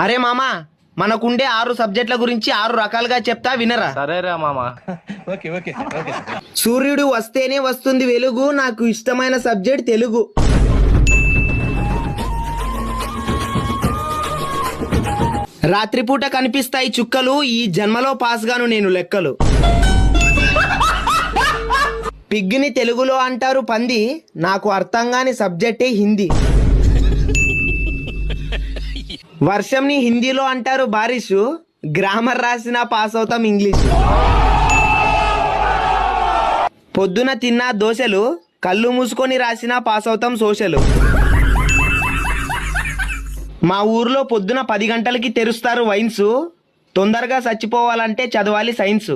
అరే మామా, మనకుండే 6 సబ్జెక్టుల గురించి 6 రకాలుగా చెప్తా వినరా. సరేరా మామా. సూర్యుడు వస్తేనే వస్తుంది వెలుగు, నాకు ఇష్టమైన సబ్జెక్ట్ తెలుగు. రాత్రిపూట కనిపిస్తాయి చుక్కలు, ఈ జన్మలో పాస్ గాను నేను లెక్కలు. పిగ్గిని తెలుగులో అంటారు పంది, నాకు అర్థం కాని సబ్జెక్టే హిందీ. వర్షంని హిందీలో అంటారు బారిషు, గ్రామర్ రాసినా పాస్ అవుతాం ఇంగ్లీష్. పొద్దున తిన్న దోశలు, కళ్ళు మూసుకొని రాసినా పాస్ అవుతాం సోషలు. మా ఊర్లో పొద్దున 10 గంటలకి తెరుస్తారు వైన్స్, తొందరగా చచ్చిపోవాలంటే చదవాలి సైన్స్.